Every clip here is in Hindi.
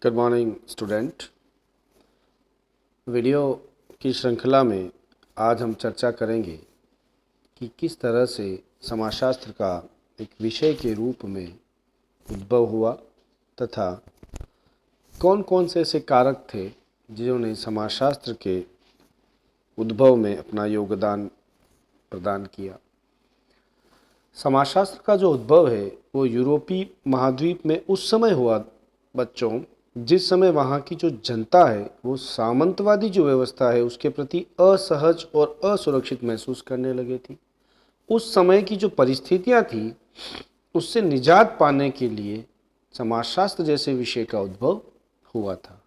Good morning student. वीडियो की श्रृंखला में आज हम चर्चा करेंगे कि किस तरह से समाजशास्त्र का एक विषय के रूप में उद्भव हुआ तथा कौन कौन से ऐसे कारक थे जिन्होंने समाजशास्त्र के उद्भव में अपना योगदान प्रदान किया। समाजशास्त्र का जो उद्भव है वो यूरोपीय महाद्वीप में उस समय हुआ बच्चों, जिस समय वहाँ की जो जनता है वो सामंतवादी जो व्यवस्था है उसके प्रति असहज और असुरक्षित महसूस करने लगे थी। उस समय की जो परिस्थितियाँ थी उससे निजात पाने के लिए समाजशास्त्र जैसे विषय का उद्भव हुआ था।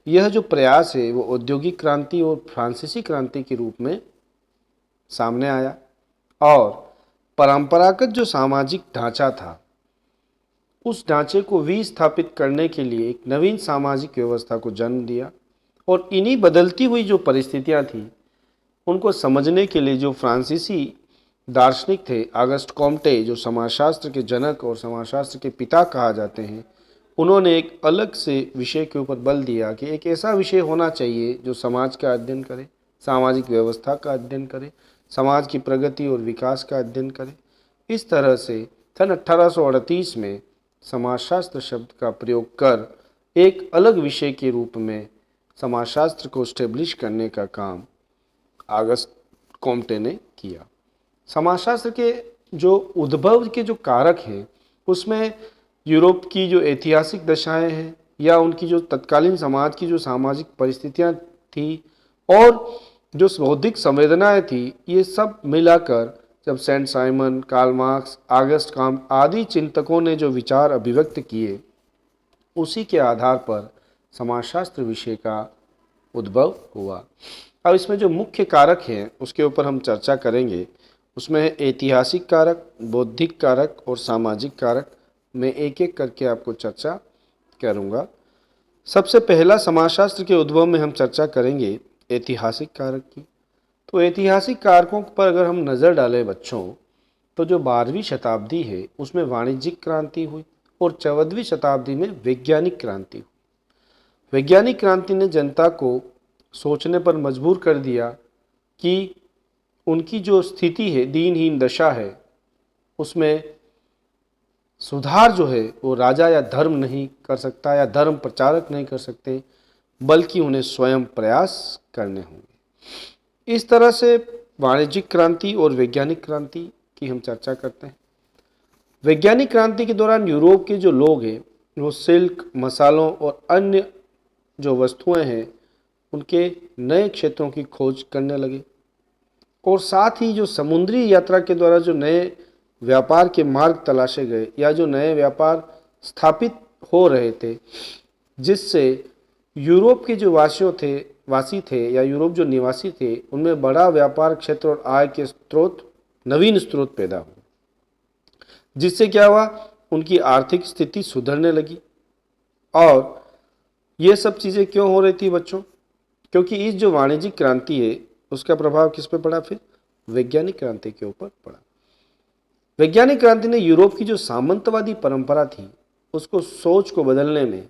यह जो प्रयास है वो औद्योगिक क्रांति और फ्रांसीसी क्रांति के रूप में सामने आया और परंपरागत जो सामाजिक ढांचा था उस ढांचे को विस्थापित करने के लिए एक नवीन सामाजिक व्यवस्था को जन्म दिया। और इन्हीं बदलती हुई जो परिस्थितियां थी उनको समझने के लिए जो फ्रांसीसी दार्शनिक थे ऑगस्ट कॉम्टे, जो समाजशास्त्र के जनक और समाजशास्त्र के पिता कहा जाते हैं, उन्होंने एक अलग से विषय के ऊपर बल दिया कि एक ऐसा विषय होना चाहिए जो समाज का अध्ययन करे, सामाजिक व्यवस्था का अध्ययन करे, समाज की प्रगति और विकास का अध्ययन करे। इस तरह से सन 1838 में समाजशास्त्र शब्द का प्रयोग कर एक अलग विषय के रूप में समाजशास्त्र को स्टेब्लिश करने का काम ऑगस्ट कॉम्टे ने किया। समाजशास्त्र के जो उद्भव के जो कारक हैं उसमें यूरोप की जो ऐतिहासिक दशाएं हैं या उनकी जो तत्कालीन समाज की जो सामाजिक परिस्थितियां थी और जो बौद्धिक संवेदनाएं थी, ये सब मिलाकर जब Saint Simon, Karl Marx, Auguste Comte आदि चिंतकों ने जो विचार अभिव्यक्त किए उसी के आधार पर समाजशास्त्र विषय का उद्भव हुआ। अब इसमें जो मुख्य कारक हैं उसके ऊपर हम चर्चा करेंगे। उसमें है ऐतिहासिक कारक, बौद्धिक कारक और सामाजिक कारक। मैं एक एक करके आपको चर्चा करूँगा। सबसे पहला समाजशास्त्र के उद्भव में हम चर्चा करेंगे ऐतिहासिक कारक की। तो ऐतिहासिक कारकों पर अगर हम नज़र डालें बच्चों, तो जो 12वीं शताब्दी है उसमें वाणिज्यिक क्रांति हुई और 14वीं शताब्दी में वैज्ञानिक क्रांति हुई। वैज्ञानिक क्रांति ने जनता को सोचने पर मजबूर कर दिया कि उनकी जो स्थिति है, दीनहीन दशा है, उसमें सुधार जो है वो राजा या धर्म नहीं कर सकता या धर्म प्रचारक नहीं कर सकते, बल्कि उन्हें स्वयं प्रयास करने होंगे। इस तरह से वाणिज्यिक क्रांति और वैज्ञानिक क्रांति की हम चर्चा करते हैं। वैज्ञानिक क्रांति के दौरान यूरोप के जो लोग हैं वो सिल्क, मसालों और अन्य जो वस्तुएं हैं उनके नए क्षेत्रों की खोज करने लगे और साथ ही जो समुद्री यात्रा के द्वारा जो नए व्यापार के मार्ग तलाशे गए या जो नए व्यापार स्थापित हो रहे थे, जिससे यूरोप के जो वासी थे या यूरोप जो निवासी थे उनमें बड़ा व्यापार क्षेत्र और आय के स्रोत, नवीन स्रोत पैदा हुए, जिससे क्या हुआ, उनकी आर्थिक स्थिति सुधरने लगी। और ये सब चीज़ें क्यों हो रही थी बच्चों? क्योंकि इस जो वाणिज्यिक क्रांति है उसका प्रभाव किस पे पड़ा? फिर वैज्ञानिक क्रांति के ऊपर पड़ा। वैज्ञानिक क्रांति ने यूरोप की जो सामंतवादी परंपरा थी उसको, सोच को बदलने में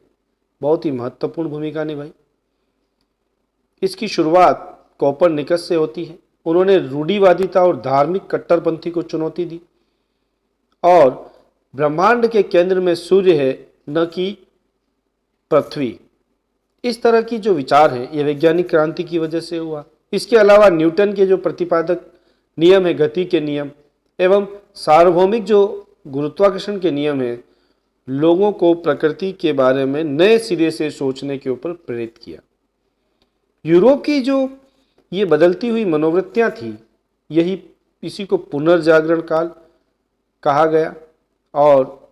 बहुत ही महत्वपूर्ण भूमिका निभाई। इसकी शुरुआत कोपरनिकस से होती है। उन्होंने रूढ़िवादिता और धार्मिक कट्टरपंथी को चुनौती दी और ब्रह्मांड के केंद्र में सूर्य है, न कि पृथ्वी। इस तरह की जो विचार है ये वैज्ञानिक क्रांति की वजह से हुआ। इसके अलावा न्यूटन के जो प्रतिपादक नियम है, गति के नियम एवं सार्वभौमिक जो गुरुत्वाकर्षण के नियम है, लोगों को प्रकृति के बारे में नए सिरे से सोचने के ऊपर प्रेरित किया। यूरोप की जो ये बदलती हुई मनोवृत्तियां थी, इसी को पुनर्जागरण काल कहा गया और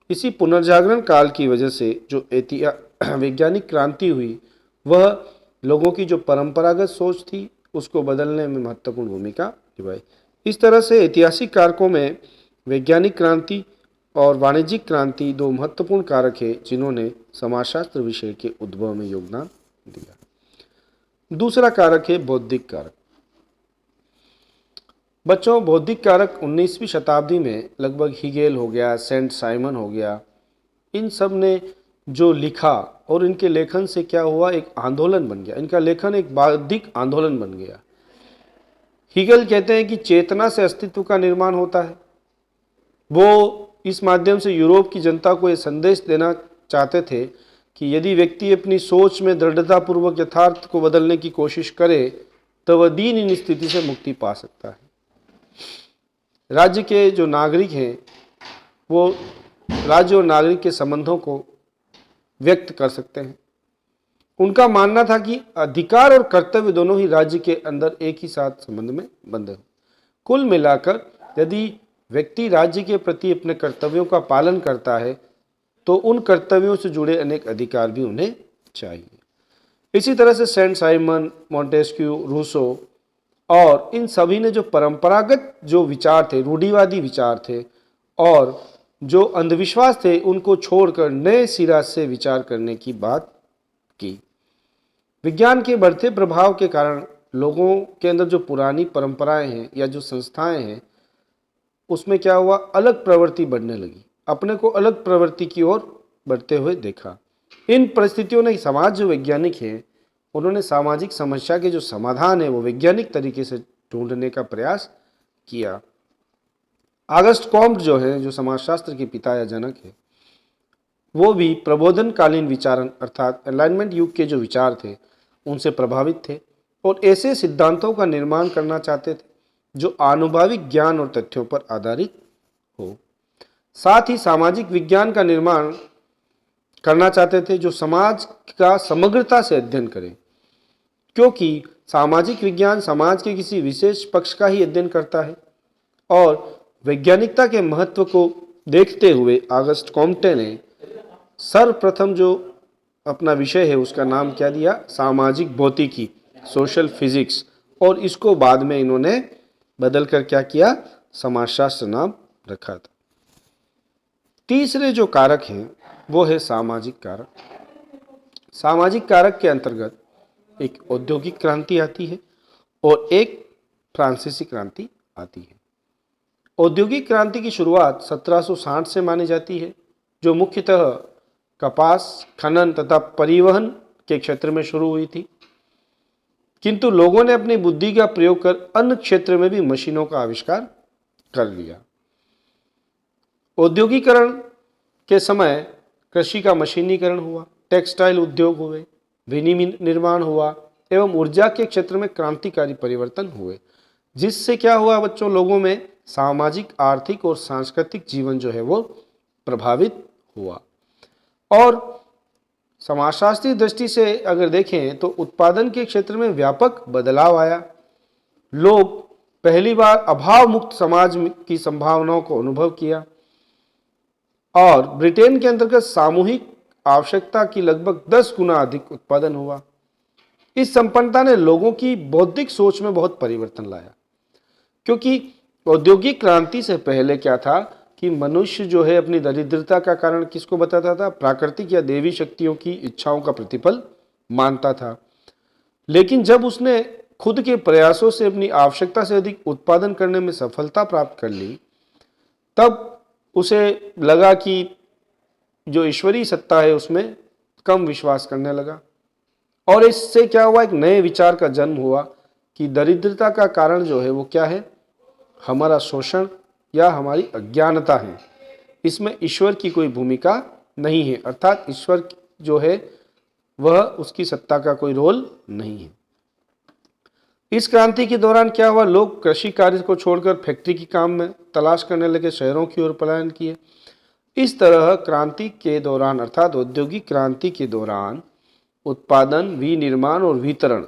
इसी पुनर्जागरण काल की वजह से जो वैज्ञानिक क्रांति हुई वह लोगों की जो परंपरागत सोच थी उसको बदलने में महत्वपूर्ण भूमिका निभाई। इस तरह से ऐतिहासिक कारकों में वैज्ञानिक क्रांति और वाणिज्यिक क्रांति दो महत्वपूर्ण कारक है जिन्होंने समाजशास्त्र विषय के उद्भव में योगदान दिया। दूसरा कारक है बौद्धिक कारक। बच्चों, बौद्धिक कारक 19वीं शताब्दी में लगभग हीगेल हो गया, सेंट साइमन हो गया, इन सब ने जो लिखा और इनके लेखन से क्या हुआ, एक आंदोलन बन गया। इनका लेखन एक बौद्धिक आंदोलन बन गया। हीगल कहते हैं कि चेतना से अस्तित्व का निर्माण होता है। वो इस माध्यम से यूरोप की जनता को ये संदेश देना चाहते थे कि यदि व्यक्ति अपनी सोच में दृढ़तापूर्वक यथार्थ को बदलने की कोशिश करे तो वह दीनहीन स्थिति से मुक्ति पा सकता है। राज्य के जो नागरिक हैं वो राज्य और नागरिक के संबंधों को व्यक्त कर सकते हैं। उनका मानना था कि अधिकार और कर्तव्य दोनों ही राज्य के अंदर एक ही साथ संबंध में बंधे हैं। कुल मिलाकर यदि व्यक्ति राज्य के प्रति अपने कर्तव्यों का पालन करता है तो उन कर्तव्यों से जुड़े अनेक अधिकार भी उन्हें चाहिए। इसी तरह से सेंट साइमन, मॉन्टेस्क्यू, रूसो और इन सभी ने जो परंपरागत जो विचार थे, रूढ़िवादी विचार थे और जो अंधविश्वास थे, उनको छोड़कर नए सिरा से विचार करने की बात की। विज्ञान के बढ़ते प्रभाव के कारण लोगों के अंदर जो पुरानी परंपराएं हैं या जो संस्थाएं हैं उसमें क्या हुआ, अलग प्रवृत्ति बढ़ने लगी। अपने को अलग प्रवृत्ति की ओर बढ़ते हुए देखा। इन परिस्थितियों ने समाज जो वैज्ञानिक हैं उन्होंने सामाजिक समस्या के जो समाधान है वो वैज्ञानिक तरीके से ढूंढने का प्रयास किया। ऑगस्ट कॉम्ट जो है, जो समाजशास्त्र के पिता या जनक है, वो भी प्रबोधनकालीन विचारन अर्थात एनलाइटमेंट युग के जो विचार थे उनसे प्रभावित थे और ऐसे सिद्धांतों का निर्माण करना चाहते थे जो आनुभाविक ज्ञान और तथ्यों पर आधारित हो। साथ ही सामाजिक विज्ञान का निर्माण करना चाहते थे जो समाज का समग्रता से अध्ययन करे, क्योंकि सामाजिक विज्ञान समाज के किसी विशेष पक्ष का ही अध्ययन करता है। और वैज्ञानिकता के महत्व को देखते हुए ऑगस्ट कॉम्टे ने सर्वप्रथम जो अपना विषय है उसका नाम क्या दिया, सामाजिक भौतिकी, सोशल फिजिक्स, और इसको बाद में इन्होंने बदलकर क्या किया, समाजशास्त्र नाम रखा था। तीसरे जो कारक हैं वो है सामाजिक कारक। सामाजिक कारक के अंतर्गत एक औद्योगिक क्रांति आती है और एक फ्रांसीसी क्रांति आती है। औद्योगिक क्रांति की शुरुआत 1760 से मानी जाती है, जो मुख्यतः कपास खनन तथा परिवहन के क्षेत्र में शुरू हुई थी, किंतु लोगों ने अपनी बुद्धि का प्रयोग कर अन्य क्षेत्र में भी मशीनों का आविष्कार कर लिया। औद्योगिकरण के समय कृषि का मशीनीकरण हुआ, टेक्सटाइल उद्योग हुए, विनिमय निर्माण हुआ एवं ऊर्जा के क्षेत्र में क्रांतिकारी परिवर्तन हुए, जिससे क्या हुआ बच्चों, लोगों में सामाजिक, आर्थिक और सांस्कृतिक जीवन जो है वो प्रभावित हुआ। और समाजशास्त्रीय दृष्टि से अगर देखें तो उत्पादन के क्षेत्र में व्यापक बदलाव आया। लोग पहली बार अभाव मुक्त समाज की संभावनाओं को अनुभव किया और ब्रिटेन के अंतर्गत सामूहिक आवश्यकता की लगभग 10 गुना अधिक उत्पादन हुआ। इस संपन्नता ने लोगों की बौद्धिक सोच में बहुत परिवर्तन लाया, क्योंकि औद्योगिक क्रांति से पहले क्या था कि मनुष्य जो है अपनी दरिद्रता का कारण किसको बताता था, प्राकृतिक या देवी शक्तियों की इच्छाओं का प्रतिफल मानता था। लेकिन जब उसने खुद के प्रयासों से अपनी आवश्यकता से अधिक उत्पादन करने में सफलता प्राप्त कर ली, तब उसे लगा कि जो ईश्वरीय सत्ता है उसमें कम विश्वास करने लगा। और इससे क्या हुआ, एक नए विचार का जन्म हुआ कि दरिद्रता का कारण जो है वो क्या है, हमारा शोषण या हमारी अज्ञानता है। इसमें ईश्वर की कोई भूमिका नहीं है, अर्थात ईश्वर जो है वह, उसकी सत्ता का कोई रोल नहीं है। इस क्रांति के दौरान क्या हुआ, लोग कृषि कार्य को छोड़कर फैक्ट्री की काम में तलाश करने लगे, शहरों की ओर पलायन किए। इस तरह क्रांति के दौरान अर्थात औद्योगिक क्रांति के दौरान उत्पादन, विनिर्माण और वितरण,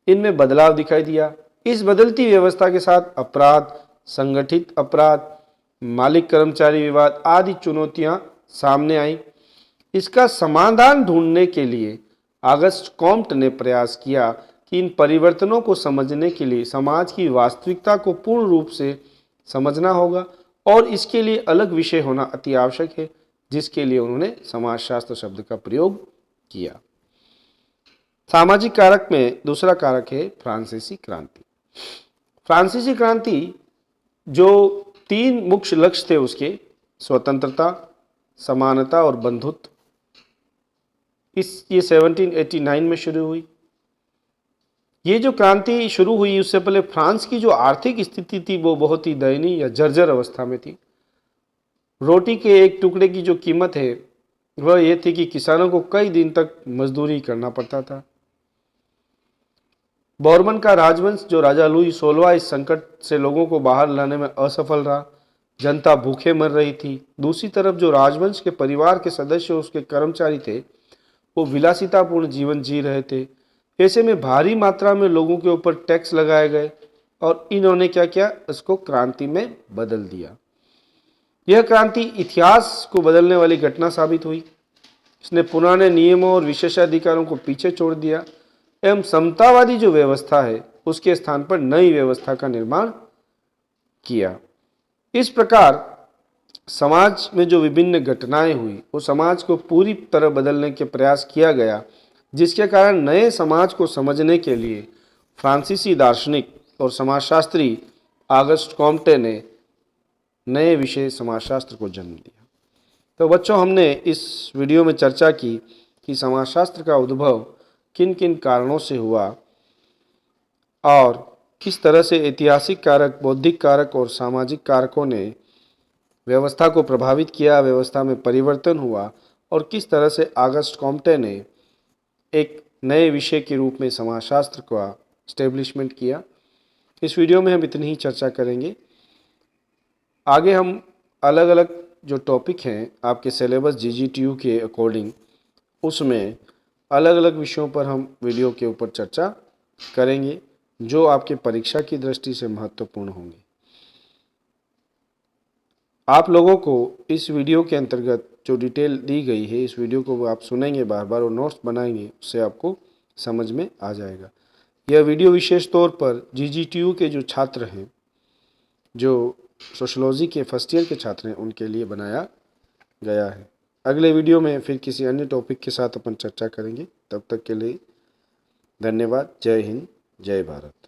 इनमें बदलाव दिखाई दिया। इस बदलती व्यवस्था के साथ अपराध, संगठित अपराध, मालिक कर्मचारी विवाद आदि चुनौतियां सामने आई। इसका समाधान ढूंढने के लिए ऑगस्ट कॉम्ट ने प्रयास किया कि इन परिवर्तनों को समझने के लिए समाज की वास्तविकता को पूर्ण रूप से समझना होगा और इसके लिए अलग विषय होना अति आवश्यक है, जिसके लिए उन्होंने समाजशास्त्र शब्द का प्रयोग किया। सामाजिक कारक में दूसरा कारक है फ्रांसीसी क्रांति। फ्रांसीसी क्रांति जो 3 मुख्य लक्ष्य थे उसके, स्वतंत्रता, समानता और बंधुत्व, ये 1789 में शुरू हुई। ये जो क्रांति शुरू हुई उससे पहले फ्रांस की जो आर्थिक स्थिति थी वो बहुत ही दयनीय या जर्जर अवस्था में थी। रोटी के एक टुकड़े की जो कीमत है वह ये थी कि किसानों को कई दिन तक मजदूरी करना पड़ता था। बोर्बन का राजवंश जो राजा लुई 16वां इस संकट से लोगों को बाहर लाने में असफल रहा। जनता भूखे मर रही थी। दूसरी तरफ जो राजवंश के परिवार के सदस्य उसके कर्मचारी थे वो विलासितापूर्ण जीवन जी रहे थे। ऐसे में भारी मात्रा में लोगों के ऊपर टैक्स लगाए गए और इन्होंने क्या किया, इसको क्रांति में बदल दिया। यह क्रांति इतिहास को बदलने वाली घटना साबित हुई। इसने पुराने नियमों और विशेषाधिकारों को पीछे छोड़ दिया एवं समतावादी जो व्यवस्था है उसके स्थान पर नई व्यवस्था का निर्माण किया। इस प्रकार समाज में जो विभिन्न घटनाएं हुई वो समाज को पूरी तरह बदलने के प्रयास किया गया, जिसके कारण नए समाज को समझने के लिए फ्रांसीसी दार्शनिक और समाजशास्त्री ऑगस्ट कॉम्टे ने नए विषय समाजशास्त्र को जन्म दिया। तो बच्चों, हमने इस वीडियो में चर्चा की कि समाजशास्त्र का उद्भव किन किन कारणों से हुआ और किस तरह से ऐतिहासिक कारक, बौद्धिक कारक और सामाजिक कारकों ने व्यवस्था को प्रभावित किया, व्यवस्था में परिवर्तन हुआ और किस तरह से ऑगस्ट कॉम्टे ने एक नए विषय के रूप में समाजशास्त्र का स्टेब्लिशमेंट किया। इस वीडियो में हम इतनी ही चर्चा करेंगे। आगे हम अलग अलग जो टॉपिक हैं आपके सिलेबस GGTU के अकॉर्डिंग, उसमें अलग अलग विषयों पर हम वीडियो के ऊपर चर्चा करेंगे जो आपके परीक्षा की दृष्टि से महत्वपूर्ण होंगे। आप लोगों को इस वीडियो के अंतर्गत जो डिटेल दी गई है, इस वीडियो को आप सुनेंगे बार बार और नोट्स बनाएंगे, उससे आपको समझ में आ जाएगा। यह वीडियो विशेष तौर पर GGTU के जो छात्र हैं, जो सोशलॉजी के फर्स्ट ईयर के छात्र हैं, उनके लिए बनाया गया है। अगले वीडियो में फिर किसी अन्य टॉपिक के साथ अपन चर्चा करेंगे। तब तक के लिए धन्यवाद। जय हिंद, जय भारत।